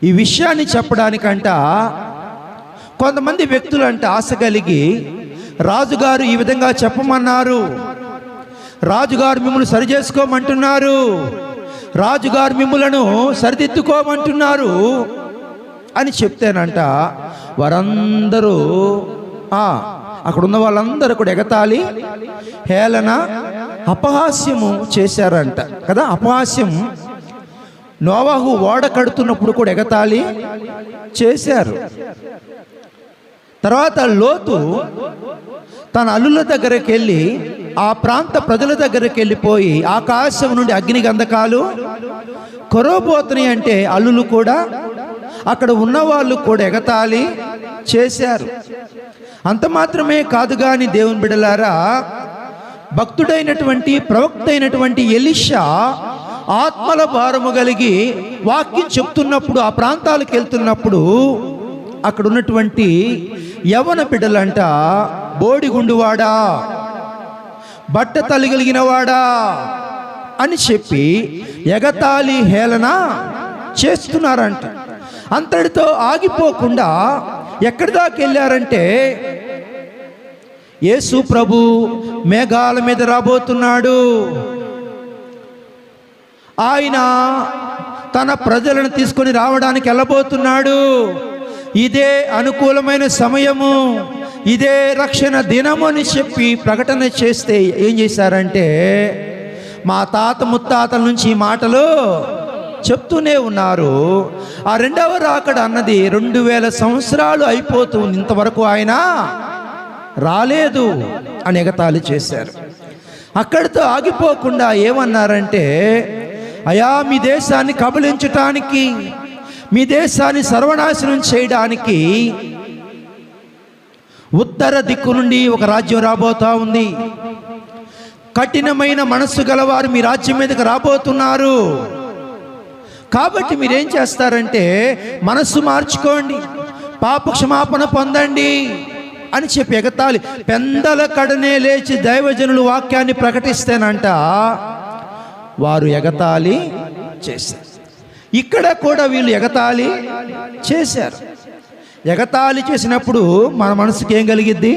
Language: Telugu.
ఈ విషయాన్ని చెప్పడానికంట కొంతమంది వ్యక్తులంట ఆశ కలిగి, రాజుగారు ఈ విధంగా చెప్పమన్నారు, రాజుగారు మిమ్మల్ని సరి చేసుకోమంటున్నారు, రాజుగారు మిమ్మలను సరిదిద్దుకోమంటున్నారు అని చెప్తేనంట వారందరూ అక్కడ ఉన్న వాళ్ళందరూ కూడా ఎగతాళి, హేళన, అపహాస్యము చేశారంట కదా. అపహాస్యం నోవాహు ఓడ కడుతున్నప్పుడు కూడా ఎగతాళి చేశారు. తర్వాత లోతు తన అల్లుల దగ్గరికి వెళ్ళి ఆ ప్రాంత ప్రజల దగ్గరికి వెళ్ళిపోయి, ఆకాశం నుండి అగ్ని గంధకాలు కురవబోతున్నాయి అంటే అల్లులు కూడా, అక్కడ ఉన్నవాళ్ళు కూడా ఎగతాళి చేశారు. అంత మాత్రమే కాదు కానీ దేవుని బిడ్డలారా, భక్తుడైనటువంటి ప్రవక్త అయినటువంటి ఎలీషా ఆత్మల భారము కలిగి వాక్యం చెప్తున్నప్పుడు, ఆ ప్రాంతాలకు వెళ్తున్నప్పుడు అక్కడ ఉన్నటువంటి యవన బిడ్డలంట, బోడిగుండువాడా, బట్ట తలిగలిగిన వాడా అని చెప్పి ఎగతాళి, హేళన చేస్తున్నారంట. అంతటితో ఆగిపోకుండా ఎక్కడి దాకా వెళ్ళారంటే, యేసు ప్రభు మేఘాల మీద రాబోతున్నాడు, ఆయన తన ప్రజలను తీసుకొని రావడానికి వెళ్ళబోతున్నాడు, ఇదే అనుకూలమైన సమయము, ఇదే రక్షణ దినము అని చెప్పి ప్రకటన చేస్తే ఏం చేశారంటే, మా తాత ముత్తాతల నుంచి ఈ మాటలు చెప్తూనే ఉన్నారు. ఆ రెండవ రాకడ అన్నది 2000 సంవత్సరాలు అయిపోతుంది, ఇంతవరకు ఆయన రాలేదు అని ఎగతాళి చేశారు. అక్కడితో ఆగిపోకుండా ఏమన్నారంటే, అయా మీ దేశాన్ని కబళించటానికి, మీ దేశాన్ని సర్వనాశనం చేయడానికి ఉత్తర దిక్కు నుండి ఒక రాజ్యం రాబోతా ఉంది, కఠినమైన మనస్సు గలవారు మీ రాజ్యం మీదకి రాబోతున్నారు, కాబట్టి మీరేం చేస్తారంటే మనస్సు మార్చుకోండి, పాప క్షమాపణ పొందండి అని చెప్పి ఎగతాళి. పెందల కడనే లేచి దైవజనులు వాక్యాన్ని ప్రకటిస్తేనంట వారు ఎగతాళి చేశారు. ఇక్కడ కూడా వీళ్ళు ఎగతాళి చేశారు. ఎగతాళి చేసినప్పుడు మన మనసుకి ఏం కలిగిద్ది?